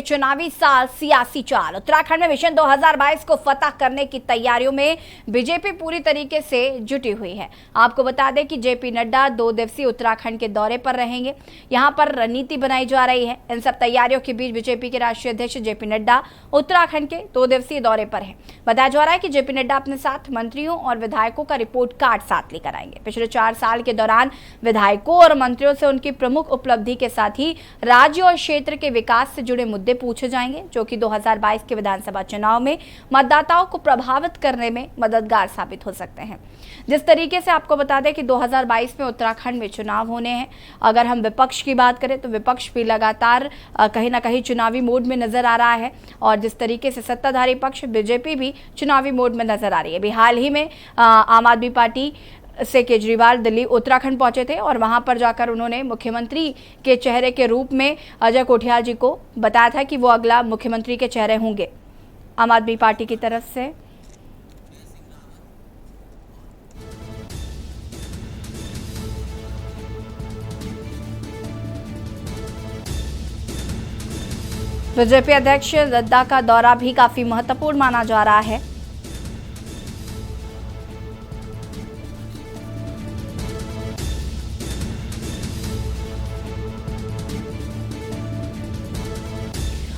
चुनावी साल सियासी चाल। उत्तराखंड में मिशन 2022 को फतह करने की तैयारियों में बीजेपी पूरी तरीके से जुटी हुई है। आपको बता दें कि जेपी नड्डा 2 दिवसीय उत्तराखंड के दौरे पर रहेंगे। यहां पर रणनीति बनाई जा रही है। इन सब तैयारियों के बीच बीजेपी के राष्ट्रीय अध्यक्ष जेपी नड्डा उत्तराखंड के 2 दिवसीय दौरे पर हैं। बताया जा रहा है कि जेपी नड्डा अपने साथ मंत्रियों और विधायकों का रिपोर्ट कार्ड साथ लेकर आएंगे। पिछले 4 साल के दौरान विधायकों और मंत्रियों से उनकी प्रमुख उपलब्धि के साथ ही राज्य और क्षेत्र के विकास से जुड़े मुद्दे पूछे जाएंगे, जो कि 2022 के विधानसभा चुनाव में मतदाताओं को प्रभावित करने में मददगार साबित हो सकते हैं। जिस तरीके से आपको बता दें कि 2022 में उत्तराखंड में चुनाव होने हैं। अगर हम विपक्ष की बात करें तो विपक्ष भी लगातार कहीं ना कहीं चुनावी मोड में नजर आ रहा है, और जिस तरीके से सत्ताधारी पक्ष बीजेपी भी चुनावी मोड में नजर आ रही है। अभी हाल ही में आम आदमी पार्टी से केजरीवाल दिल्ली उत्तराखंड पहुंचे थे और वहां पर जाकर उन्होंने मुख्यमंत्री के चेहरे के रूप में अजय कोठियाल जी को बताया था कि वो अगला मुख्यमंत्री के चेहरे होंगे आम आदमी पार्टी की तरफ से। बीजेपी अध्यक्ष नड्डा का दौरा भी काफी महत्वपूर्ण माना जा रहा है।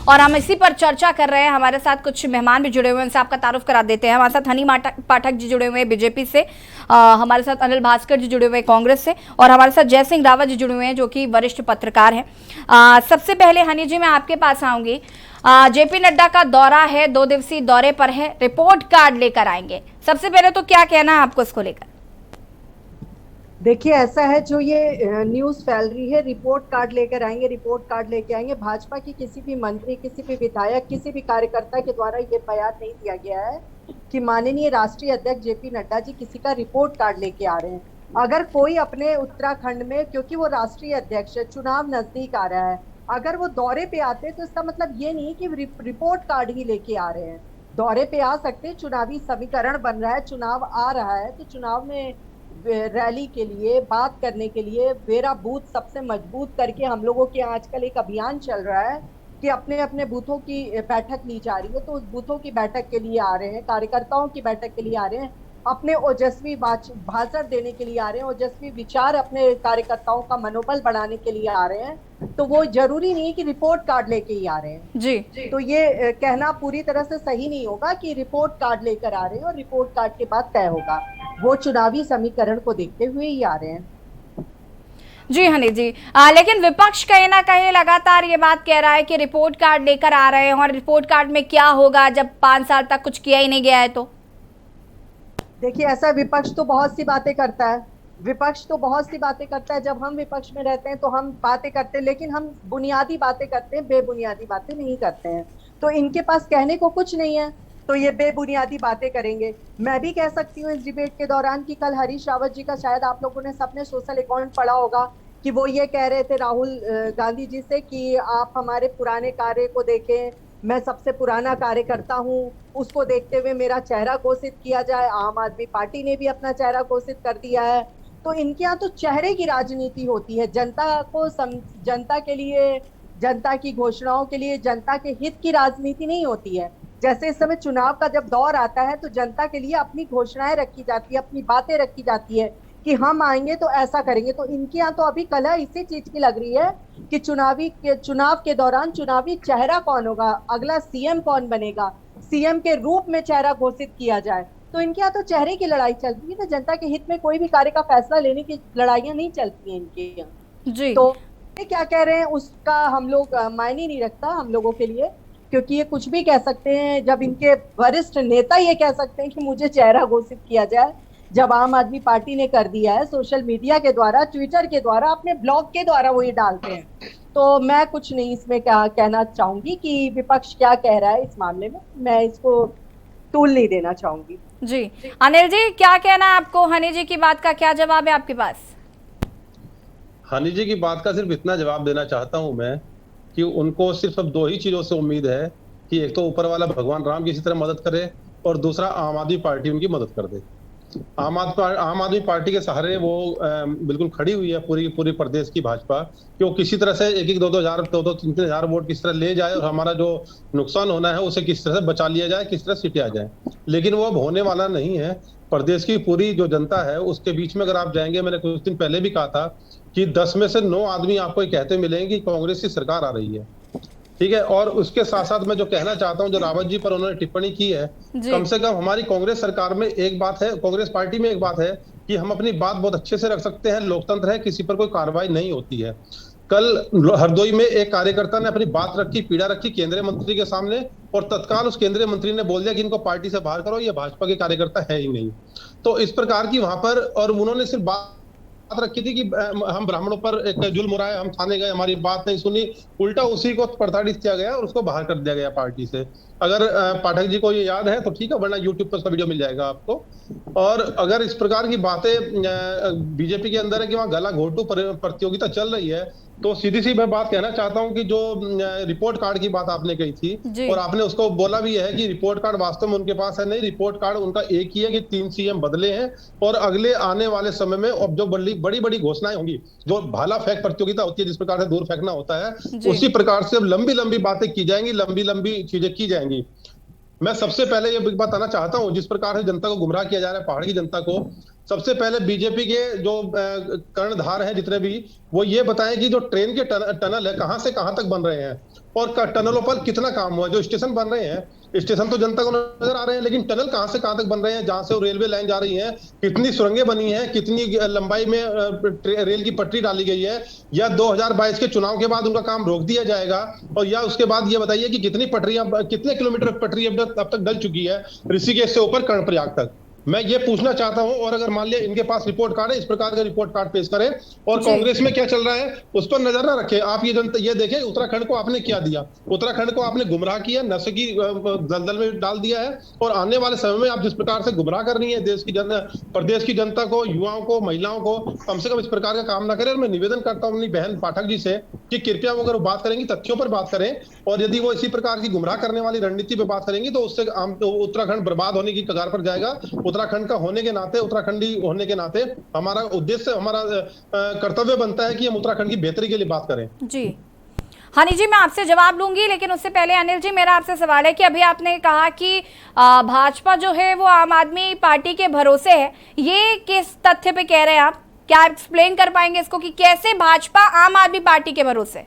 और हम इसी पर चर्चा कर रहे हैं। हमारे साथ कुछ मेहमान भी जुड़े हुए हैं, उनसे आपका तारुफ करा देते हैं। हमारे साथ हनी पाठक जी जुड़े हुए हैं बीजेपी से, हमारे साथ अनिल भास्कर जी जुड़े हुए हैं कांग्रेस से, और हमारे साथ जय सिंह रावत जी जुड़े हुए हैं जो कि वरिष्ठ पत्रकार हैं। सबसे पहले हनी जी, मैं आपके पास आऊंगी। जेपी नड्डा का दौरा है, 2 दिवसीय दौरे पर है, रिपोर्ट कार्ड लेकर आएंगे। सबसे पहले तो क्या कहना है आपको इसको लेकर? देखिए, ऐसा है, जो ये न्यूज़ फैल रही है रिपोर्ट कार्ड लेकर आएंगे, रिपोर्ट कार्ड लेके आएंगे, भाजपा की किसी भी मंत्री, किसी भी विधायक, किसी भी कार्यकर्ता के द्वारा ये बयान नहीं दिया गया है कि माननीय राष्ट्रीय अध्यक्ष जेपी नड्डा जी किसी का रिपोर्ट कार्ड लेके आ रहे हैं। अगर कोई अपने उत्तराखंड में, क्योंकि वो राष्ट्रीय अध्यक्ष है, चुनाव नजदीक आ रहा है, अगर वो दौरे पे आते हैं तो इसका मतलब ये नहीं कि रिपोर्ट कार्ड ही लेके आ रहे हैं। दौरे पे आ सकते हैं, चुनावी समीकरण बन रहा है, चुनाव आ रहा है, तो चुनाव में रैली के लिए, बात करने के लिए, मेरा बूथ सबसे मजबूत करके हम लोगों के आजकल एक अभियान चल रहा है कि अपने अपने बूथों की बैठक ली जा रही है, तो उस बूथों की बैठक के लिए आ रहे हैं, कार्यकर्ताओं की बैठक के लिए आ रहे हैं, अपने ओजस्वी भाषण देने के लिए आ रहे हैं, ओजस्वी विचार अपने कार्यकर्ताओं का मनोबल बढ़ाने के लिए आ रहे हैं। तो वो जरूरी नहीं है कि रिपोर्ट कार्ड लेके ही आ रहे हैं जी। तो ये कहना पूरी तरह से सही नहीं होगा कि रिपोर्ट कार्ड लेकर आ रहे हैं और रिपोर्ट कार्ड के बाद तय होगा। वो चुनावी समीकरण को देखते हुए ही आ रहे हैं। जी हनी जी, लेकिन विपक्ष कहीं ना कहीं लगातार ये बात कह रहा है कि रिपोर्ट कार्ड लेकर आ रहे हैं, और रिपोर्ट कार्ड में क्या होगा जब 5 साल तक कुछ किया ही नहीं गया है। तो देखिए, ऐसा विपक्ष तो बहुत सी बातें करता है, विपक्ष तो बहुत सी बातें करता है। जब हम विपक्ष में रहते हैं तो हम बातें करते हैं, लेकिन हम बुनियादी बातें करते हैं, बेबुनियादी बातें नहीं करते हैं। तो इनके पास कहने को कुछ नहीं है तो ये बेबुनियादी बातें करेंगे। मैं भी कह सकती हूँ इस डिबेट के दौरान कि कल हरीश रावत जी का शायद आप लोगों ने सबने सोशल अकाउंट पढ़ा होगा कि वो ये कह रहे थे राहुल गांधी जी से कि आप हमारे पुराने कार्य को देखें, मैं सबसे पुराना कार्यकर्ता हूँ, उसको देखते हुए मेरा चेहरा घोषित किया जाए। आम आदमी पार्टी ने भी अपना चेहरा घोषित कर दिया है। तो इनके यहाँ तो चेहरे की राजनीति होती है, जनता को जनता के लिए, जनता की घोषणाओं के लिए, जनता के हित की राजनीति नहीं होती है। जैसे इस समय चुनाव का जब दौर आता है तो जनता के लिए अपनी घोषणाएं रखी जाती है, अपनी बातें रखी जाती है कि हम आएंगे तो ऐसा करेंगे। तो इनके यहाँ तो अभी कला इसी चीज की लग रही है कि चुनाव के दौरान चुनावी चेहरा कौन होगा, अगला सीएम कौन बनेगा, सीएम के रूप में चेहरा घोषित किया जाए। तो इनके यहाँ तो चेहरे की लड़ाई चल रही है, तो जनता के हित में कोई भी कार्य का फैसला लेने की लड़ाइयां नहीं चलती है इनके यहाँ जी। तो ये क्या कह रहे हैं उसका हम लोग मायने नहीं रखता हम लोगों के लिए, क्योंकि ये कुछ भी कह सकते हैं। जब इनके वरिष्ठ नेता ये कह सकते हैं कि मुझे चेहरा घोषित किया जाए, जब आम आदमी पार्टी ने कर दिया है सोशल मीडिया के द्वारा, ट्विटर के द्वारा, अपने ब्लॉग के द्वारा वो ये डालते हैं, तो मैं कुछ नहीं इसमें क्या कहना चाहूंगी कि विपक्ष क्या कह रहा है इस मामले में, मैं इसको तूल नहीं देना चाहूंगी। जी अनिल जी, क्या कहना है आपको? हनी जी की बात का क्या जवाब है आपके पास? हनी जी की बात का सिर्फ इतना जवाब देना चाहता हूं मैं कि उनको सिर्फ अब 2 ही चीजों से उम्मीद है कि एक तो ऊपर वाला भगवान राम की इसी तरह मदद करे, और दूसरा आम आदमी पार्टी उनकी मदद कर दे। आम आदमी पार्टी के सहारे वो बिल्कुल खड़ी हुई है पूरी पूरी प्रदेश की भाजपा, कि वो किसी तरह से एक एक दो हजार 2-3 हजार वोट किस तरह ले जाए और हमारा जो नुकसान होना है उसे किस तरह से बचा लिया जाए, किस तरह सीटें आ जाए। लेकिन वो अब होने वाला नहीं है। प्रदेश की पूरी जो जनता है उसके बीच में अगर आप जाएंगे, मैंने कुछ दिन पहले भी कहा था कि 10 में से 9 आदमी आपको ये कहते मिलेंगे कि कांग्रेस की सरकार आ रही है। ठीक है, और उसके साथ साथ मैं जो कहना चाहता हूं, जो रावत जी पर उन्होंने टिप्पणी की है, कम से कम हमारी कांग्रेस सरकार में एक बात है, कांग्रेस पार्टी में एक बात है कि हम अपनी बात बहुत अच्छे से रख सकते हैं, लोकतंत्र है, किसी पर कोई कार्रवाई नहीं होती है। कल हरदोई में एक कार्यकर्ता ने अपनी बात रखी, पीड़ा रखी केंद्रीय मंत्री के सामने, और तत्काल उस केंद्रीय मंत्री ने बोल दिया कि इनको पार्टी से बाहर करो, ये भाजपा के कार्यकर्ता है ही नहीं। तो इस प्रकार की वहां पर, और उन्होंने सिर्फ बात रखी थी कि हम ब्राह्मणों पर एक जुल्म हो रहा है, हम थाने गए, हमारी बात नहीं सुनी, उल्टा उसी को प्रताड़ित किया गया और उसको बाहर कर दिया गया पार्टी से। अगर पाठक जी को ये याद है तो ठीक है, वरना यूट्यूब पर उसका वीडियो मिल जाएगा आपको। और अगर इस प्रकार की बातें बीजेपी के अंदर है कि वहां गला घोटू प्रतियोगिता चल रही है, तो सीधी सी मैं बात कहना चाहता हूं कि जो रिपोर्ट कार्ड की बात आपने कही थी और आपने उसको बोला भी है कि रिपोर्ट कार्ड वास्तव में उनके पास है नहीं, रिपोर्ट कार्ड उनका एक ही है कि 3 सीएम बदले हैं और अगले आने वाले समय में अब जो बड़ी बड़ी घोषणाएं होंगी, जो भाला फेंक प्रतियोगिता होती है जिस प्रकार से दूर फेंकना होता है, उसी प्रकार से लंबी लंबी बातें की जाएंगी, लंबी लंबी चीजें की जाएंगी। मैं सबसे पहले ये बताना चाहता हूं, जिस प्रकार से जनता को गुमराह किया जा रहा है, पहाड़ की जनता को, सबसे पहले बीजेपी के जो कर्णधार हैं जितने भी, वो ये बताएं कि जो ट्रेन के टनल है कहां से कहां तक बन रहे हैं और टनलों पर कितना काम हुआ है। जो स्टेशन बन रहे हैं, स्टेशन तो जनता को नजर आ रहे हैं, लेकिन टनल कहां से कहां तक बन रहे हैं, जहां से वो रेलवे लाइन जा रही है, कितनी सुरंगें बनी हैं, कितनी लंबाई में रेल की पटरी डाली गई है, या 2022 के चुनाव के बाद उनका काम रोक दिया जाएगा, और या उसके बाद ये बताइए कि कितनी पटरियां, कितने किलोमीटर पटरी अब तक डल चुकी है ऋषिकेश से ऊपर कर्णप्रयाग तक। मैं ये पूछना चाहता हूं, और अगर मान लिया इनके पास रिपोर्ट कार्ड है, इस प्रकार का रिपोर्ट कार्ड पेश करें, और कांग्रेस में क्या चल रहा है उस पर नजर ना रखें। आप ये देखें उत्तराखंड को आपने क्या दिया, उत्तराखंड को आपने गुमराह किया, नशे की दलदल में डाल दिया है, और आने वाले समय में आप जिस प्रकार से गुमराह कर रही है प्रदेश की जनता को, युवाओं को, महिलाओं को, कम से कम इस प्रकार का काम ना करें। और मैं निवेदन करता हूं अपनी बहन पाठक जी से कि कृपया वो अगर बात करेंगी तथ्यों पर बात करें, और यदि वो इसी प्रकार की गुमराह करने वाली रणनीति पे बात करेंगी तो उससे उत्तराखंड बर्बाद होने की कगार पर जाएगा। उत्तराखंड का होने के नाते, उत्तराखंडी होने के नाते हमारा उद्देश्य, हमारा कर्तव्य बनता है कि हम उत्तराखंड की बेहतरी के लिए बात करें। जी हनी जी, मैं आपसे जवाब लूंगी, लेकिन उससे पहले अनिल जी, मेरा आपसे सवाल है कि अभी आपने कहा कि भाजपा जो है वो आम आदमी पार्टी के भरोसे है, ये किस तथ्य पे कह रहे हैं आप? क्या आप एक्सप्लेन कर पाएंगे इसको कि कैसे भाजपा आम आदमी पार्टी के भरोसे?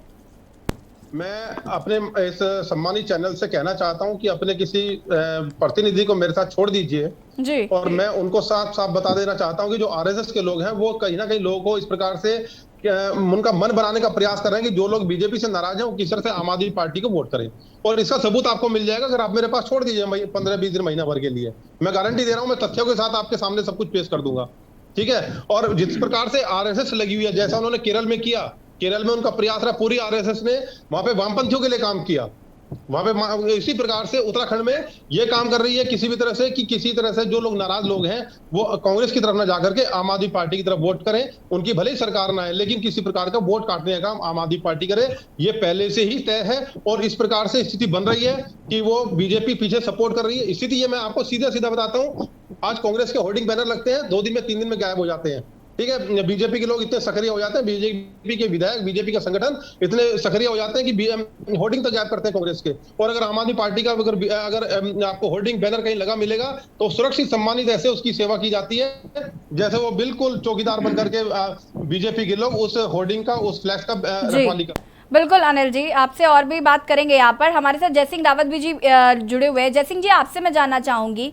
मैं अपने इस सम्मानित चैनल से कहना चाहता हूं कि अपने किसी प्रतिनिधि को मेरे साथ छोड़ दीजिए जी, और मैं उनको साफ साफ बता देना चाहता हूं कि जो आरएसएस के लोग हैं वो कहीं ना कहीं लोगों को इस प्रकार से उनका मन बनाने का प्रयास कर रहे हैं कि जो लोग बीजेपी से नाराज हैं वो किस तरह से आम आदमी पार्टी को वोट करें, और इसका सबूत आपको मिल जाएगा अगर आप मेरे पास छोड़ दीजिए 15-20 दिन, महीना भर के लिए। मैं गारंटी दे रहा हूं, मैं तथ्यों के साथ आपके सामने सब कुछ पेश कर दूंगा। ठीक है, और जिस प्रकार से आरएसएस लगी हुई है, जैसा उन्होंने केरल में किया, केरल में उनका प्रयास रहा, पूरी आरएसएस ने वहां पे वामपंथियों के लिए काम किया, वहां पे इसी प्रकार से उत्तराखंड में ये काम कर रही है किसी भी तरह से कि किसी तरह से जो लोग नाराज लोग हैं वो कांग्रेस की तरफ ना जाकर के आम आदमी पार्टी की तरफ वोट करें। उनकी भले ही सरकार ना है, लेकिन किसी प्रकार का वोट काटने का काम आम आदमी पार्टी करे, ये पहले से ही तय है। और इस प्रकार से स्थिति बन रही है कि वो बीजेपी पीछे सपोर्ट कर रही है। स्थिति ये मैं आपको सीधा सीधा बताता हूँ, आज कांग्रेस के होर्डिंग बैनर लगते हैं, 2 दिन में 3 दिन में गायब हो जाते हैं। ठीक है, बीजेपी के लोग इतने सक्रिय हो जाते हैं, बीजेपी के विधायक, बीजेपी का संगठन इतने सक्रिय हो जाते हैं कि होर्डिंग तक गायब करते हैं कांग्रेस के। और अगर आम आदमी पार्टी का अगर आपको होर्डिंग बैनर कहीं लगा मिलेगा तो सुरक्षित सम्मानित ऐसे उसकी सेवा की जाती है जैसे वो बिल्कुल चौकीदार बन करके बीजेपी के लोग उस होर्डिंग का, उस फ्लैश का रखवाली कर। बिल्कुल अनिल जी, आपसे और भी बात करेंगे। यहाँ पर हमारे साथ जयसिंह रावत भी जी जुड़े हुए हैं। जयसिंह जी, आपसे मैं जानना चाहूंगी,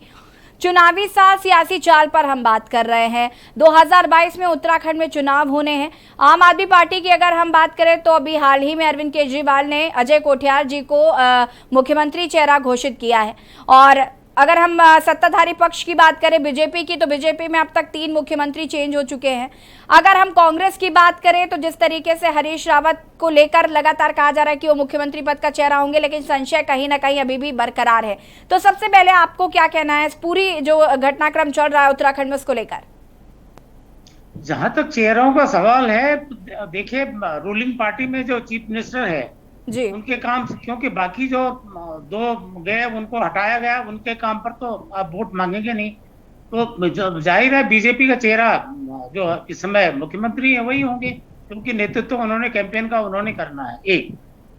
चुनावी साल, सियासी चाल पर हम बात कर रहे हैं, 2022 में उत्तराखंड में चुनाव होने हैं। आम आदमी पार्टी की अगर हम बात करें तो अभी हाल ही में अरविंद केजरीवाल ने अजय कोठियाल जी को मुख्यमंत्री चेहरा घोषित किया है। और अगर हम सत्ताधारी पक्ष की बात करें बीजेपी की, तो बीजेपी में अब तक 3 मुख्यमंत्री चेंज हो चुके हैं। अगर हम कांग्रेस की बात करें तो जिस तरीके से हरीश रावत को लेकर लगातार कहा जा रहा है कि वो मुख्यमंत्री पद का चेहरा होंगे, लेकिन संशय कहीं ना कहीं अभी भी बरकरार है। तो सबसे पहले आपको क्या कहना है, पूरी जो घटनाक्रम चल रहा है उत्तराखंड में उसको लेकर? जहां तक चेहरों का सवाल है, देखिए रूलिंग पार्टी में जो चीफ मिनिस्टर है जी, उनके काम, क्योंकि बाकी जो 2 गए उनको हटाया गया, उनके काम पर तो आप वोट मांगेंगे नहीं। तो जाहिर है बीजेपी का चेहरा जो इस समय मुख्यमंत्री है वही होंगे, क्योंकि नेतृत्व उन्होंने कैंपेन का उन्होंने करना है। एक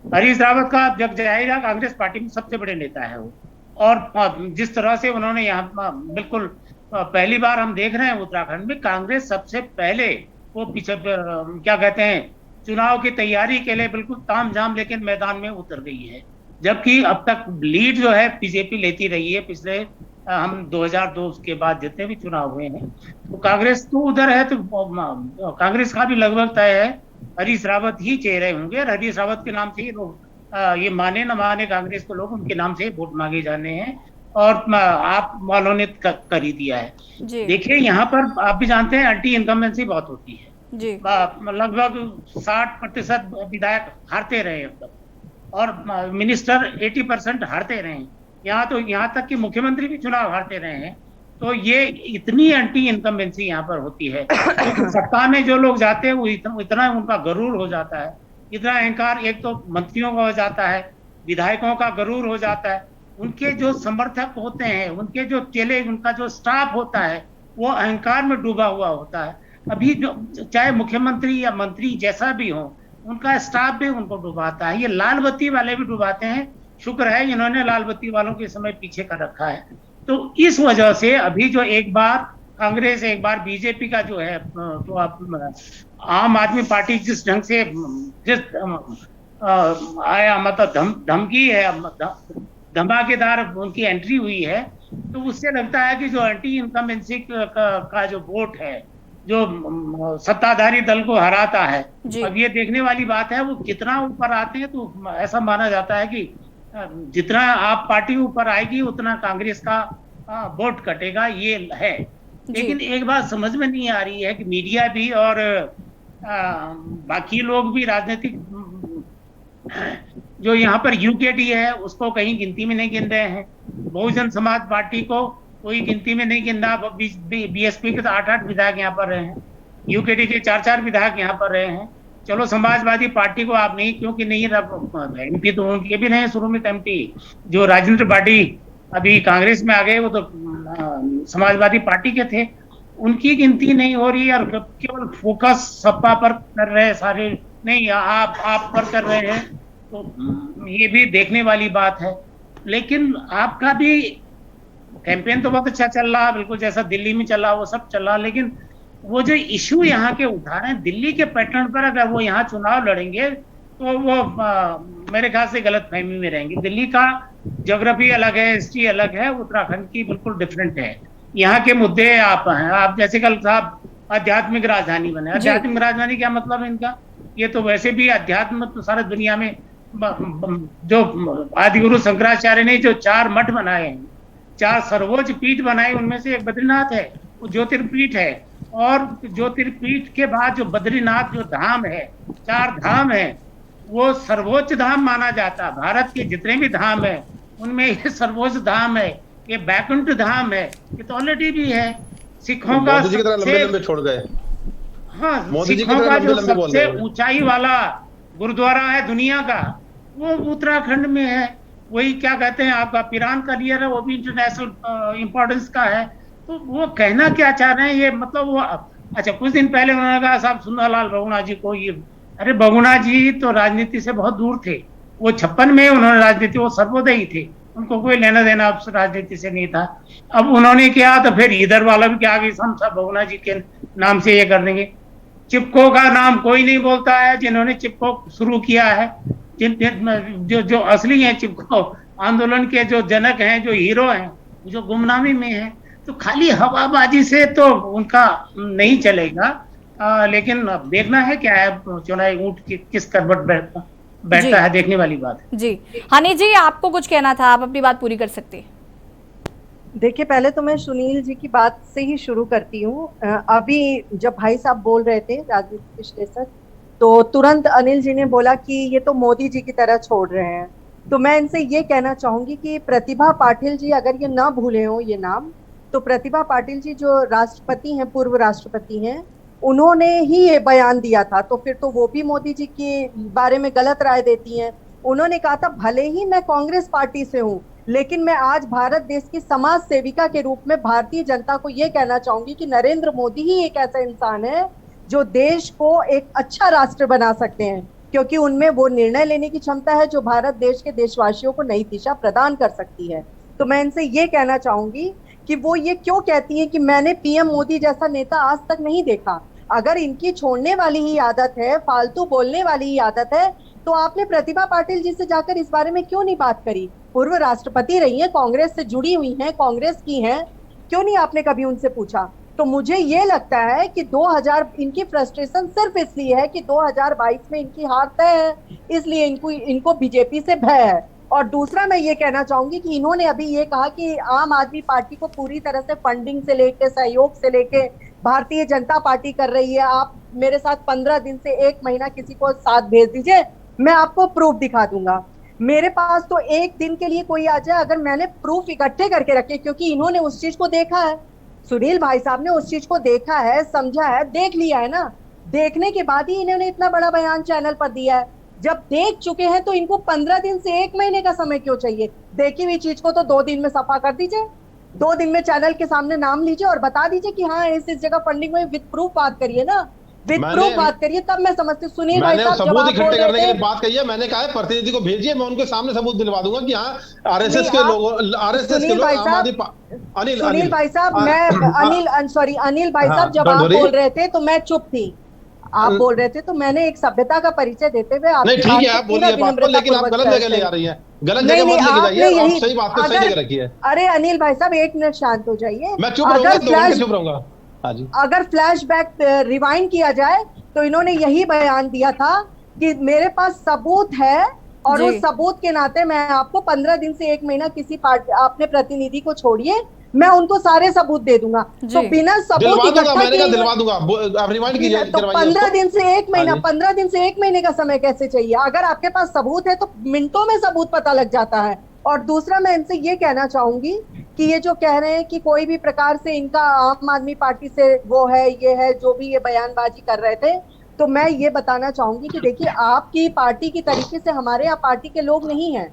हरीश रावत का जब जाहिर है कांग्रेस पार्टी में सबसे बड़े नेता है वो, और जिस तरह से उन्होंने यहाँ बिल्कुल पहली बार हम देख रहे हैं उत्तराखंड में कांग्रेस सबसे पहले वो पीछे क्या कहते हैं चुनाव की तैयारी के लिए बिल्कुल तामझाम लेकिन मैदान में उतर गई है, जबकि अब तक लीड जो है बीजेपी लेती रही है पिछले हम 2002 के बाद जितने भी चुनाव हुए हैं। तो कांग्रेस तो उधर है, तो कांग्रेस का भी लगभग तय है हरीश रावत ही चेहरे होंगे, और हरीश रावत के नाम से ही लोग ये माने न माने कांग्रेस को लोग उनके नाम से वोट मांगे जाने हैं, और आप वालों ने कर ही दिया है। देखिए यहाँ पर आप भी जानते हैं एंटी इनकम्बेंसी बहुत होती है, लगभग 60% विधायक हारते रहे अब तक, और मिनिस्टर 80% हारते रहे, यहाँ तक कि मुख्यमंत्री भी चुनाव हारते रहे हैं। तो ये इतनी एंटी इनकम्बेंसी यहाँ पर होती है, तो सत्ता में जो लोग जाते हैं वो इतना उनका गरूर हो जाता है, इतना अहंकार, एक तो मंत्रियों का हो जाता है, विधायकों का गरूर हो जाता है, उनके जो समर्थक होते हैं, उनके जो चेले, उनका जो स्टाफ होता है वो अहंकार में डूबा हुआ होता है। अभी जो चाहे मुख्यमंत्री या मंत्री जैसा भी हो, उनका स्टाफ भी उनको डुबाता है, ये लाल बत्ती वाले भी डुबाते हैं। शुक्र है इन्होंने लाल बत्ती वालों के समय पीछे कर रखा है। तो इस वजह से अभी जो एक बार कांग्रेस एक बार बीजेपी का जो है तो आप आम आदमी पार्टी जिस ढंग से जिस आया मतलब धमकी है, धमाकेदार उनकी एंट्री हुई है, तो उससे लगता है कि जो एंटी इनकम्बेंसी का जो वोट है जो सत्ताधारी दल को हराता है, अब ये देखने वाली बात है वो कितना ऊपर आते हैं। तो ऐसा माना जाता है कि जितना आप पार्टी ऊपर आएगी उतना कांग्रेस का वोट कटेगा, ये है। लेकिन एक बात समझ में नहीं आ रही है कि मीडिया भी और बाकी लोग भी राजनीतिक जो यहाँ पर यूकेडी है उसको कहीं गिनती में नहीं गिन रहे हैं, बहुजन समाज पार्टी को कोई गिनती में नहीं गिन रहा। बीएसपी के तो 8-8 विधायक यहाँ पर रहे हैं, यूकेडी के 4-4 विधायक यहाँ पर रहे हैं। चलो समाजवादी पार्टी को आप नहीं, क्योंकि नहीं एमपी तो उनके भी रहे शुरू में, एमपी जो राजनीतिक पार्टी अभी कांग्रेस में आ गए वो तो समाजवादी पार्टी के थे, उनकी गिनती नहीं हो रही है, और केवल फोकस सपा पर कर रहे हैं सारे, नहीं आप पर कर रहे हैं। तो ये भी देखने वाली बात है। लेकिन आपका भी कैंपेन तो बहुत अच्छा चल रहा है, बिल्कुल जैसा दिल्ली में चल रहा वो सब चल रहा, लेकिन वो जो इशू यहाँ के उठा रहे हैं दिल्ली के पैटर्न पर, अगर वो यहाँ चुनाव लड़ेंगे तो वो मेरे ख्याल से गलत फहमी में रहेंगे। दिल्ली का ज्योग्राफी अलग है, हिस्ट्री अलग है, उत्तराखंड की बिल्कुल डिफरेंट है। यहाँ के मुद्दे आप हैं, आप जैसे कल साहब आध्यात्मिक राजधानी बने, आध्यात्मिक राजधानी क्या मतलब है इनका? ये तो वैसे भी अध्यात्म तो सारे दुनिया में जो आदिगुरु शंकराचार्य ने जो 4 मठ बनाए हैं, 4 सर्वोच्च पीठ बनाए, उनमें से एक बद्रीनाथ है, वो ज्योतिर्पीठ है। और ज्योतिर्पीठ के बाद जो बद्रीनाथ जो धाम है, 4 धाम है, वो सर्वोच्च धाम माना जाता है। भारत के जितने भी धाम है उनमें ये सर्वोच्च धाम है, ये बैकुंठ धाम है, ये तो ऑलरेडी भी है। सिखों का लंबे छोड़ गए, हाँ, सिखों का जो सबसे ऊंचाई वाला गुरुद्वारा है दुनिया का, वो उत्तराखंड में है। वही क्या कहते हैं आपका पिरान का लियर है, वो भी इंटरनेशनल इंपॉर्टेंस का है। तो वो कहना क्या चाह रहे हैं ये मतलब वो, अच्छा कुछ दिन पहले उन्होंने कहा साहब सुंदरलाल बहुगुणा जी को ये, अरे बहुगुणा जी तो राजनीति से बहुत दूर थे, वो 56 में उन्होंने राजनीति, वो सर्वोदयी थे, उनको कोई लेना देना राजनीति से नहीं था। अब उन्होंने किया तो फिर इधर वाला भी क्या, हम सब बहुगुणा जी के नाम से ये कर देंगे। चिपको का नाम कोई नहीं बोलता है, जिन्होंने चिपको शुरू किया है, जो असली है चिपको आंदोलन के जो जनक हैं, जो हीरो हैं, जो गुमनामी में है। तो खाली हवाबाजी से तो उनका नहीं चलेगा। लेकिन अब देखना है क्या है चुनावी ऊंट किस करवट बैठता है, देखने वाली बात है। जी हनी जी, आपको कुछ कहना था, आप अपनी बात पूरी कर सकते हैं। देखिए पहले तो मैं सुनील जी की बात से ही शुरू करती हूँ। अभी जब भाई साहब बोल रहे थे राजनीतिक विश्लेषक, तो तुरंत अनिल जी ने बोला कि ये तो मोदी जी की तरह छोड़ रहे हैं। तो मैं इनसे ये कहना चाहूंगी कि प्रतिभा पाटिल जी, अगर ये ना भूले हो ये नाम, तो प्रतिभा पाटिल जी जो राष्ट्रपति हैं, पूर्व राष्ट्रपति हैं, उन्होंने ही ये बयान दिया था। तो फिर तो वो भी मोदी जी के बारे में गलत राय देती हैं। उन्होंने कहा था भले ही मैं कांग्रेस पार्टी से हूँ, लेकिन मैं आज भारत देश की समाज सेविका के रूप में भारतीय जनता को यह कहना चाहूंगी कि नरेंद्र मोदी ही एक ऐसा इंसान है जो देश को एक अच्छा राष्ट्र बना सकते हैं, क्योंकि उनमें वो निर्णय लेने की क्षमता है जो भारत देश के देशवासियों को नई दिशा प्रदान कर सकती है। तो मैं इनसे ये कहना चाहूंगी कि वो ये क्यों कहती है कि मैंने पीएम मोदी जैसा नेता आज तक नहीं देखा। अगर इनकी छोड़ने वाली ही आदत है, फालतू बोलने वाली ही आदत है, तो आपने प्रतिभा पाटिल जी से जाकर इस बारे में क्यों नहीं बात करी? पूर्व राष्ट्रपति रही हैं, कांग्रेस से जुड़ी हुई हैं, कांग्रेस की हैं, क्यों नहीं आपने कभी उनसे पूछा? तो मुझे ये लगता है कि 2000 इनकी फ्रस्ट्रेशन सिर्फ इसलिए है कि 2022 में इनकी हार तय है, इसलिए इनको बीजेपी से भय है। और दूसरा मैं ये कहना चाहूंगी कि इन्होंने अभी ये कहा कि आम आदमी पार्टी को पूरी तरह से फंडिंग से लेके, सहयोग से लेके भारतीय जनता पार्टी कर रही है। आप मेरे साथ 15 दिन से 1 महीना किसी को साथ भेज दीजिए, मैं आपको प्रूफ दिखा दूंगा। मेरे पास तो एक दिन के लिए कोई आ जाए, अगर मैंने प्रूफ इकट्ठे करके रखे, क्योंकि इन्होंने उस चीज को देखा है, सुनील भाई साहब ने उस चीज को देखा है, समझा है, देख लिया है ना। देखने के बाद ही इन्होंने इतना बड़ा बयान चैनल पर दिया है। जब देख चुके हैं तो इनको 15 दिन से 1 महीने का समय क्यों चाहिए? देखी हुई चीज को तो 2 दिन में सफा कर दीजिए, 2 दिन में चैनल के सामने नाम लीजिए और बता दीजिए कि हाँ इस जगह फंडिंग में, विद प्रूफ बात करिए ना, विद प्रूफ बात करिए, तब मैं समझती हूँ। सुनील भाई साहब सबूत इकट्ठे करने के लिए बात कही है, मैंने कहा है प्रतिनिधि को भेजिए, मैं उनके सामने सबूत दिलवा दूंगा कि हाँ आरएसएस के लोग, आरएसएस के लोग सुनील भाई साहब, मैं अनिल भाई साहब जब आप बोल रहे थे तो मैं चुप थी, आप बोल रहे थे तो मैंने एक सभ्यता का परिचय देते हुए नहीं, ठीक है आप बोलिए बात को, लेकिन आप गलत जगह ले जा रही हैं, गलत जगह मत लेके जाइए, आप सही बात को सही जगह रखिए। अरे अनिल भाई साहब 1 मिनट शांत हो जाइए, मैं चुप रहूंगा, चुप रहूंगा। हाँ जी। अगर फ्लैशबैक रिवाइंड किया जाए तो इन्होंने यही बयान दिया था कि मेरे पास सबूत है और उस सबूत के नाते मैं आपको 15 दिन से 1 महीना किसी पार्टी, अपने प्रतिनिधि को छोड़िए, मैं उनको सारे सबूत दे दूंगा। तो बिना सबूत दिलवा दूंगा, आप रिमाइंड कीजिए। तो 15 दिन से 1 महीना, 15 दिन से 1 महीने का समय कैसे चाहिए? अगर आपके पास सबूत है तो मिनटों में सबूत पता लग जाता है। और दूसरा मैं इनसे ये कहना चाहूंगी कि ये जो कह रहे हैं कि कोई भी प्रकार से इनका आम आदमी पार्टी से वो है, ये है, जो भी ये बयानबाजी कर रहे थे, तो मैं ये बताना चाहूंगी कि देखिए आपकी पार्टी की तरीके से हमारे यहाँ पार्टी के लोग नहीं हैं।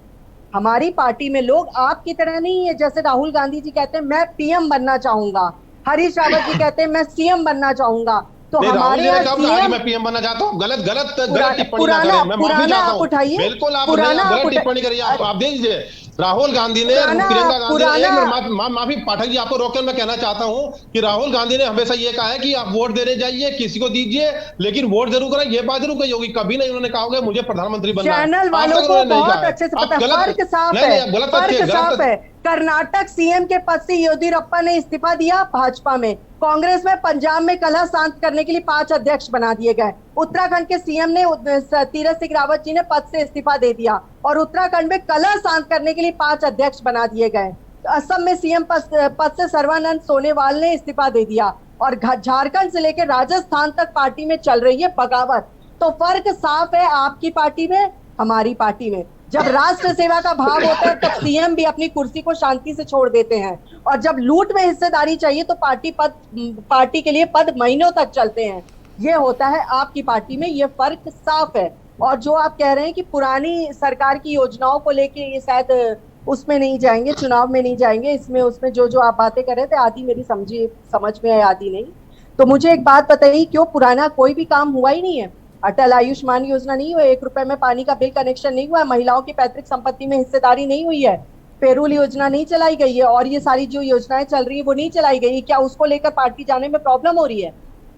हमारी पार्टी में लोग आपकी तरह नहीं है। जैसे राहुल गांधी जी कहते हैं मैं पीएम बनना चाहूंगा, हरीश रावत जी कहते हैं मैं सीएम बनना चाहूंगा, तो हमारे यहाँ मैं पीएम बनना चाहता हूँ। गलत टिप्पणी ना करें, मैं माफी चाहता हूँ। बिल्कुल आप गलत टिप्पणी करिए, आप दे दीजिए। राहुल गांधी ने, प्रियंका गांधी, माफी पाठक जी आपको रोककर मैं कहना चाहता हूं कि राहुल गांधी ने हमेशा ये कहा है कि आप वोट देने जाइए, किसी को दीजिए, लेकिन वोट जरूर करें। ये बात जरूर कही होगी, कभी नहीं उन्होंने कहा होगा मुझे प्रधानमंत्री बनना है। चैनल वालों को बहुत अच्छे से पता है, फर्क साफ है। कर्नाटक सीएम के पद से येदियुरप्पा ने इस्तीफा दिया भाजपा में, कांग्रेस में, पंजाब में कलह शांत करने के लिए 5 अध्यक्ष बना दिए गए। उत्तराखंड के सीएम ने, तीरथ सिंह रावत जी ने पद से इस्तीफा दे दिया और उत्तराखंड में कलह शांत करने के लिए 5 अध्यक्ष बना दिए गए। असम में सीएम पद से सर्बानंद सोनोवाल ने इस्तीफा दे दिया और झारखंड से लेकर राजस्थान तक पार्टी में चल रही है बगावत। तो फर्क साफ है आपकी पार्टी में, हमारी पार्टी में। जब राष्ट्र सेवा का भाव होता है तब सीएम भी अपनी कुर्सी को शांति से छोड़ देते हैं, और जब लूट में हिस्सेदारी चाहिए तो पार्टी के लिए पद महीनों तक चलते हैं। ये होता है आपकी पार्टी में, ये फर्क साफ है। और जो आप कह रहे हैं कि पुरानी सरकार की योजनाओं को लेके ये शायद उसमें नहीं जाएंगे, चुनाव में नहीं जाएंगे, इसमें उसमें जो आप बातें कर रहे थे आदि मेरी समझ में है, आदि नहीं। तो मुझे एक बात बताइए, क्यों पुराना कोई भी काम हुआ ही नहीं है? अटल आयुष्मान योजना नहीं हुआ, 1 रुपए में पानी का बिल कनेक्शन नहीं हुआ, महिलाओं की पैतृक संपत्ति में हिस्सेदारी नहीं हुई है, पेरोल योजना नहीं चलाई गई है, और ये सारी जो योजनाएं चल रही है वो नहीं चलाई गई। क्या उसको लेकर पार्टी जाने में प्रॉब्लम हो रही है?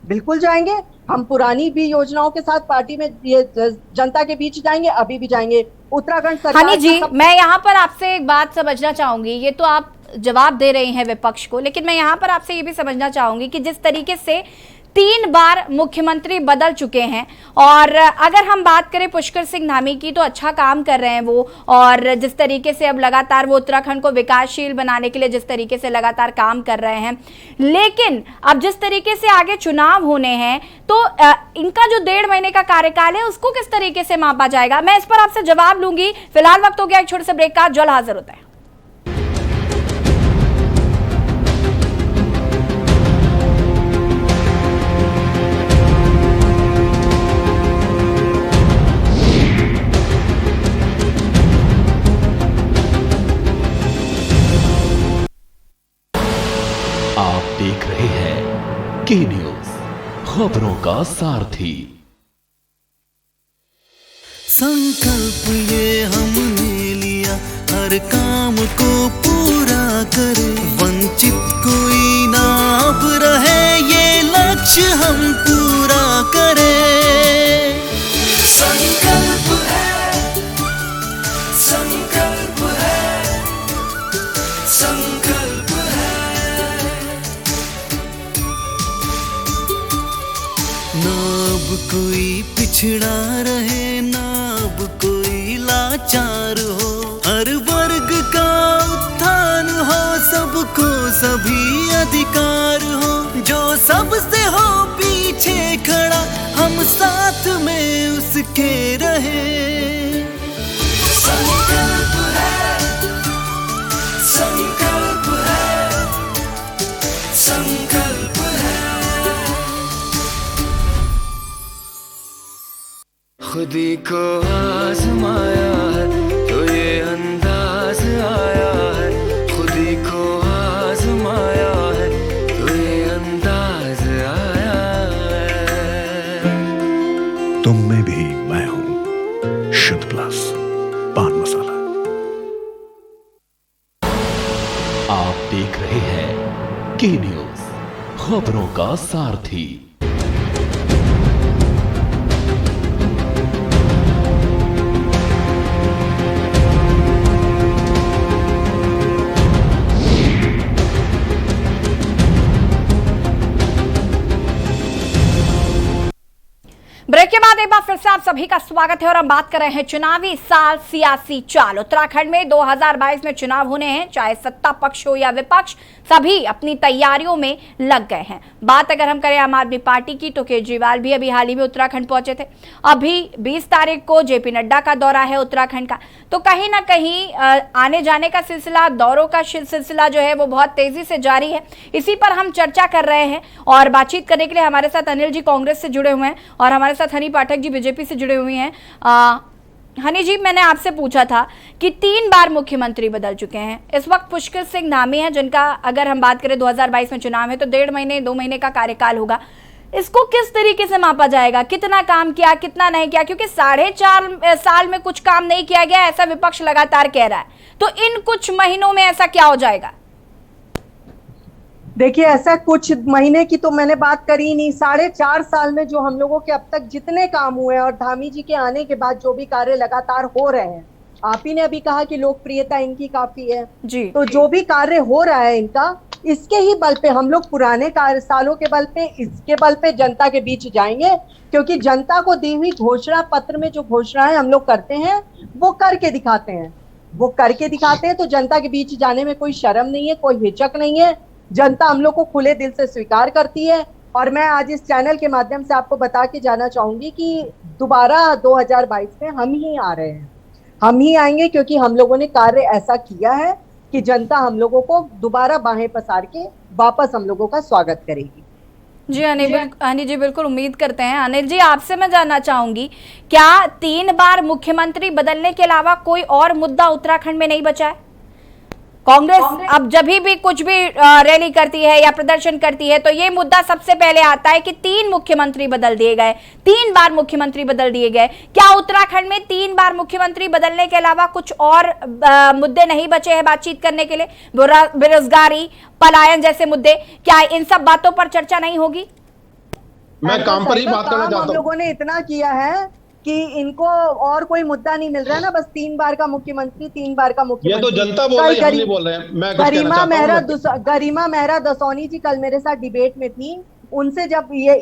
बिल्कुल जाएंगे हम, पुरानी भी योजनाओं के साथ पार्टी में ये जनता के बीच जाएंगे, अभी भी जाएंगे। उत्तराखंड सरकार, हनी जी मैं यहाँ पर आपसे एक बात समझना चाहूंगी, ये तो आप जवाब दे रहे हैं विपक्ष को, लेकिन मैं यहाँ पर आपसे ये भी समझना चाहूंगी कि जिस तरीके से 3 बार मुख्यमंत्री बदल चुके हैं, और अगर हम बात करें पुष्कर सिंह धामी की तो अच्छा काम कर रहे हैं वो, और जिस तरीके से अब लगातार वो उत्तराखंड को विकासशील बनाने के लिए जिस तरीके से लगातार काम कर रहे हैं, लेकिन अब जिस तरीके से आगे चुनाव होने हैं तो इनका जो 1.5 महीने का कार्यकाल है उसको किस तरीके से मापा जाएगा? मैं इस पर आपसे जवाब लूंगी। फिलहाल वक्त हो गया एक छोटे से ब्रेक का, जल्द हाजिर होता है। की न्यूज, खबरों का सारथी। संकल्प ये हमने लिया, हर काम को पूरा करे, वंचित कोई ना अब रहे, ये लक्ष्य हम पूरा करें। संकल्प है, संकल्प है, संकल्प है। ना अब कोई पिछड़ा रहे, ना अब कोई लाचार हो, हर वर्ग का उत्थान हो, सबको सभी अधिकार हो, जो सबसे हो पीछे खड़ा, हम साथ में उसके रहे। संकल्प है, संकल्प है, संकल्प है। खुदी को आजमाया है तो ये अंदाज आया है, खुदी को आजमाया है तो ये अंदाज आया है। तुम में भी मैं हूं, शुद्ध प्लस पान मसाला। आप देख रहे हैं की न्यूज, खबरों का सारथी। ब्रेक के बाद एक बार फिर से आप सभी का स्वागत है और हम बात कर रहे हैं चुनावी साल, सियासी चाल। उत्तराखंड में 2022 में चुनाव होने हैं, चाहे सत्ता पक्ष हो या विपक्ष, सभी अपनी तैयारियों में लग गए हैं। बात अगर हम करें आम आदमी पार्टी की, तो केजरीवाल भी अभी हाल ही में उत्तराखंड पहुंचे थे। अभी 20 तारीख को जेपी नड्डा का दौरा है उत्तराखंड का। तो कहीं ना कहीं आने जाने का सिलसिला, दौरों का सिलसिला जो है वो बहुत तेजी से जारी है। इसी पर हम चर्चा कर रहे हैं और बातचीत करने के लिए हमारे साथ अनिल जी कांग्रेस से जुड़े हुए हैं और हमारे साथ हनी पाठक जी बीजेपी से जुड़े हुए हैं। हनी जी, मैंने आपसे पूछा था कि 3 बार मुख्यमंत्री बदल चुके हैं। इस वक्त पुष्कर सिंह धामी हैं, जिनका अगर हम बात करें 2022 में चुनाव है तो 1.5 महीने 2 महीने का कार्यकाल होगा। इसको किस तरीके से मापा जाएगा, कितना काम किया, कितना नहीं किया? क्योंकि 4.5 साल में कुछ काम नहीं किया गया, ऐसा विपक्ष लगातार कह रहा है। तो इन कुछ महीनों में ऐसा क्या हो जाएगा? देखिए, ऐसा कुछ महीने की तो मैंने बात करी नहीं। 4.5 साल में जो हम लोगों के अब तक जितने काम हुए और धामी जी के आने के बाद जो भी कार्य लगातार हो रहे हैं, आप ही ने अभी कहा कि लोकप्रियता इनकी काफी है जी। तो जो भी कार्य हो रहा है इनका, इसके ही बल पे हम लोग पुराने सालों के बल पे, इसके बल पे जनता के बीच जाएंगे। क्योंकि जनता को दी हुई घोषणा पत्र में जो घोषणाएं हम लोग करते हैं वो करके दिखाते हैं, वो करके दिखाते हैं। तो जनता के बीच जाने में कोई शर्म नहीं है, कोई हिचक नहीं है। जनता हम लोग को खुले दिल से स्वीकार करती है। और मैं आज इस चैनल के माध्यम से आपको बता के जाना चाहूंगी कि दोबारा 2022 में हम ही आ रहे हैं, हम ही आएंगे, क्योंकि हम लोगों ने कार्य ऐसा किया है कि जनता हम लोगों को दोबारा बाहें पसार के वापस हम लोगों का स्वागत करेगी। जी अनिल जी, बिल्कुल उम्मीद करते हैं। अनिल जी, आपसे मैं जानना चाहूंगी, क्या 3 बार मुख्यमंत्री बदलने के अलावा कोई और मुद्दा उत्तराखंड में नहीं बचा है? कांग्रेस अब जब भी कुछ भी रैली करती है या प्रदर्शन करती है तो ये मुद्दा सबसे पहले आता है कि 3 मुख्यमंत्री बदल दिए गए, 3 बार मुख्यमंत्री बदल दिए गए। क्या उत्तराखंड में 3 बार मुख्यमंत्री बदलने के अलावा कुछ और मुद्दे नहीं बचे हैं बातचीत करने के लिए? बेरोजगारी, पलायन जैसे मुद्दे, क्या इन सब बातों पर चर्चा नहीं होगी? मैं काम पर ही बात करना चाहता हूं। हम लोगों ने इतना किया है कि इनको और कोई मुद्दा नहीं मिल रहा है ना, बस 3 बार का मुख्यमंत्री, 3 बार का मुख्यमंत्री। ये तो जनता बोल रही है, हम नहीं बोल रहे हैं। मैं गरिमा मेहरा दसौनी जी कल मेरे साथ डिबेट में थी। उनसे जब ये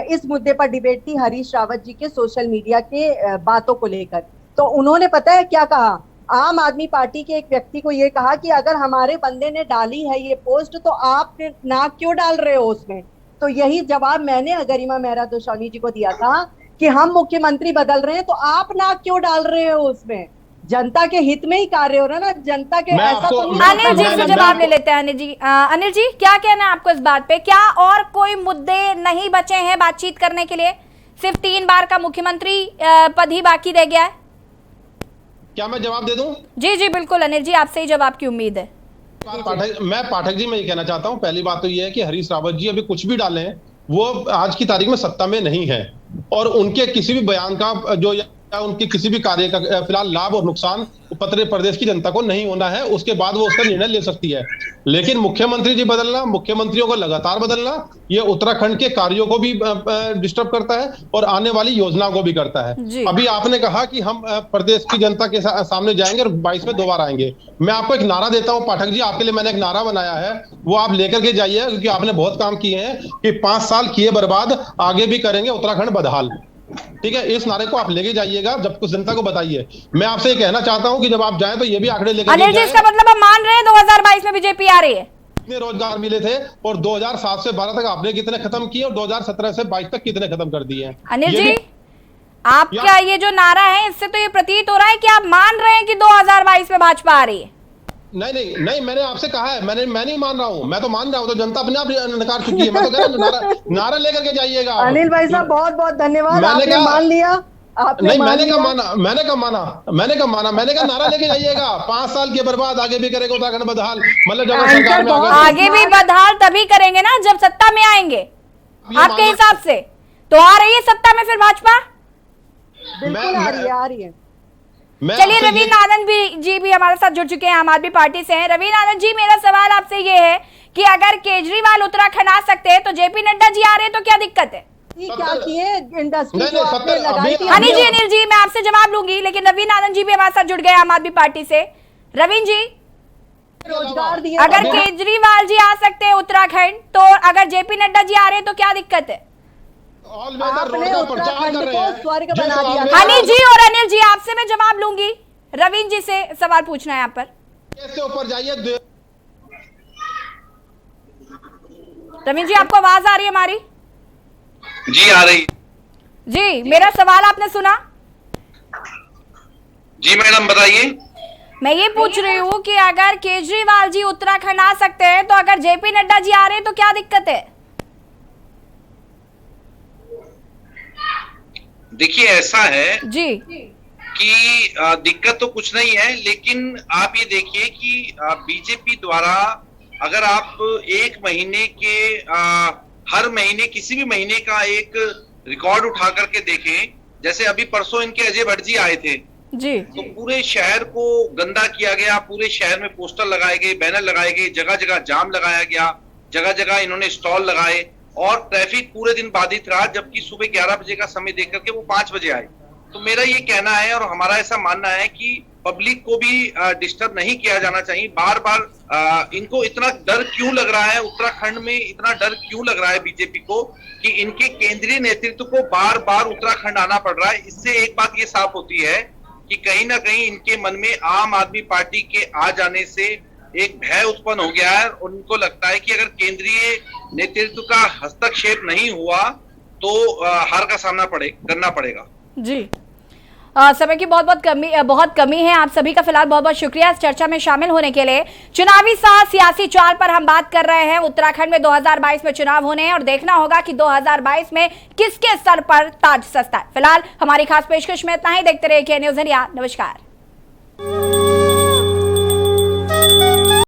इस मुद्दे पर डिबेट थी हरीश रावत जी के सोशल मीडिया के बातों को लेकर, तो उन्होंने पता है क्या कहा? आम आदमी पार्टी के एक व्यक्ति को ये कहा कि अगर हमारे बंदे ने डाली है ये पोस्ट तो आप नाक क्यों डाल रहे हो उसमें? तो यही जवाब मैंने गरिमा मेहरा दसौनी जी को दिया था कि हम मुख्यमंत्री बदल रहे हैं तो आप नाक क्यों डाल रहे हो उसमें? जनता के हित में ही कार्य हो रहा है ना, जनता के ऐसा तो नहीं। अनिल जी से जवाब ले लेते हैं। अनिल जी, क्या कहना है आपको इस बात पे? क्या और कोई मुद्दे नहीं बचे हैं बातचीत करने के लिए? सिर्फ 3 बार का मुख्यमंत्री पद ही बाकी रह गया है? क्या मैं जवाब दे दूं? जी बिल्कुल अनिल जी, आपसे ही जवाब की उम्मीद है। मैं पाठक जी, मैं ये कहना चाहता हूं, पहली बात तो ये है कि हरीश रावत जी अभी कुछ भी डालें, वो आज की तारीख में सत्ता में नहीं है और उनके किसी भी बयान का जो या उनके किसी भी कार्य का फिलहाल लाभ और नुकसान उत्तर प्रदेश की जनता को नहीं होना है। उसके बाद वो उसका निर्णय ले सकती है। लेकिन मुख्यमंत्री जी बदलना, मुख्यमंत्रियों को लगातार बदलना, ये उत्तराखंड के कार्यों को भी डिस्टर्ब करता है और आने वाली योजनाओं को भी करता है। अभी आपने कहा कि हम प्रदेश की जनता के सामने जाएंगे और 22 में 2 बार आएंगे। मैं आपको एक नारा देता हूं पाठक जी, आपके लिए मैंने एक नारा बनाया है, वो आप लेकर के जाइए, क्योंकि आपने बहुत काम किए हैं कि 5 साल किए बर्बाद, आगे भी करेंगे, उत्तराखंड बदहाल। ठीक है, इस नारे को आप लेके जाइएगा, जब कुछ जनता को बताइए। मैं आपसे कहना चाहता हूं कि जब आप जाएं तो ये भी आंकड़े लेकर अनिल जी, इसका मतलब आप मान रहे हैं 2022 में बीजेपी आ रही है? कितने रोजगार मिले थे और 2007 से 12 तक आपने कितने खत्म किए और 2017 से 22 तक कितने खत्म कर दिए? अनिल जी, आपका ये जो नारा है, इससे तो ये प्रतीत हो रहा है कि आप मान रहे हैं कि 2022 में भाजपा आ रही है। नहीं, मैंने आपसे कहा है, मैं नहीं मान रहा हूँ, मैं तो मान रहा हूँ, तो जनता अपने आप नकार चुकी है। मैं तो कह रहा हूँ नारा लेकर के जाइएगा। अनिल भाई साहब, बहुत बहुत धन्यवाद, आपने मान लिया। नहीं, मैंने कहा नारा लेके जाइएगा, 5 साल के बर्बाद, आगे भी करेगा उत्तराखंड बदहाल। मतलब जब सरकार में आगे भी बदहाल तभी करेंगे ना जब सत्ता में आएंगे, आपके हिसाब से तो आ रही है सत्ता में फिर भाजपा? बिल्कुल आ रही है। चलिए, रवीन आनंद जी भी हमारे साथ जुड़ चुके हैं, आम आदमी पार्टी से हैं। रवीन आनंद जी, मेरा सवाल आपसे ये है कि अगर केजरीवाल उत्तराखंड आ सकते हैं तो जेपी नड्डा जी आ रहे हैं तो क्या दिक्कत है? क्या किए इंडस्ट्री जो आपने लगाई थी? अनिल जी, मैं आपसे जवाब लूंगी, लेकिन रवीन आनंद जी भी हमारे साथ जुड़ गए आम आदमी पार्टी से। रवीन जी, रोजगार दिए, अगर केजरीवाल जी आ सकते हैं उत्तराखंड, तो अगर जेपी नड्डा जी आ रहे हैं तो क्या दिक्कत है? आपने उत्तराखंड को स्वर्ग बना दिया। अनिल जी और अनिल जी, आपसे मैं जवाब लूंगी, रवीन जी से सवाल पूछना है यहाँ पर। कैसे ऊपर जाइए? रवीन जी, आपको आवाज आ रही है हमारी? जी आ रही। जी, मेरा सवाल आपने सुना? जी मैडम, बताइए। मैं ये पूछ रही हूँ कि अगर केजरीवाल जी उत्तराखंड आ सकते हैं तो अगर जेपी नड्डा जी आ रहे हैं तो क्या दिक्कत है? देखिए, ऐसा है जी कि दिक्कत तो कुछ नहीं है, लेकिन आप ये देखिए कि बीजेपी द्वारा अगर आप एक महीने के हर महीने किसी भी महीने का एक रिकॉर्ड उठा करके देखें, जैसे अभी परसों इनके अजय भट्ट जी आए थे जी, तो पूरे शहर को गंदा किया गया, पूरे शहर में पोस्टर लगाए गए, बैनर लगाए गए, जगह जगह जाम लगाया गया, जगह जगह इन्होंने स्टॉल लगाए और ट्रैफिक पूरे दिन बाधित रहा, जबकि सुबह 11 बजे का समय देख करके वो 5 बजे आए। तो मेरा ये कहना है और हमारा ऐसा मानना है कि पब्लिक को भी डिस्टर्ब नहीं किया जाना चाहिए। बार बार इनको इतना डर क्यों लग रहा है, उत्तराखंड में इतना डर क्यों लग रहा है बीजेपी को कि इनके केंद्रीय नेतृत्व को बार बार उत्तराखंड आना पड़ रहा है? इससे एक बात ये साफ होती है कि कहीं ना कहीं इनके मन में आम आदमी पार्टी के आ जाने से एक भय उत्पन्न हो गया है। उनको लगता है कि अगर केंद्रीय नेतृत्व का हस्तक्षेप नहीं हुआ तो हार का सामना करना पड़ेगा। जी, समय की बहुत कमी है। आप सभी का फिलहाल बहुत बहुत शुक्रिया इस चर्चा में शामिल होने के लिए। चुनावी सियासी चाल पर हम बात कर रहे हैं। उत्तराखंड में 2022 में चुनाव होने हैं और देखना होगा कि 2022 में किसके सर पर ताज सजता है। फिलहाल हमारी खास पेशकश में इतना ही। देखते रहिए के न्यूज़ इंडिया। नमस्कार।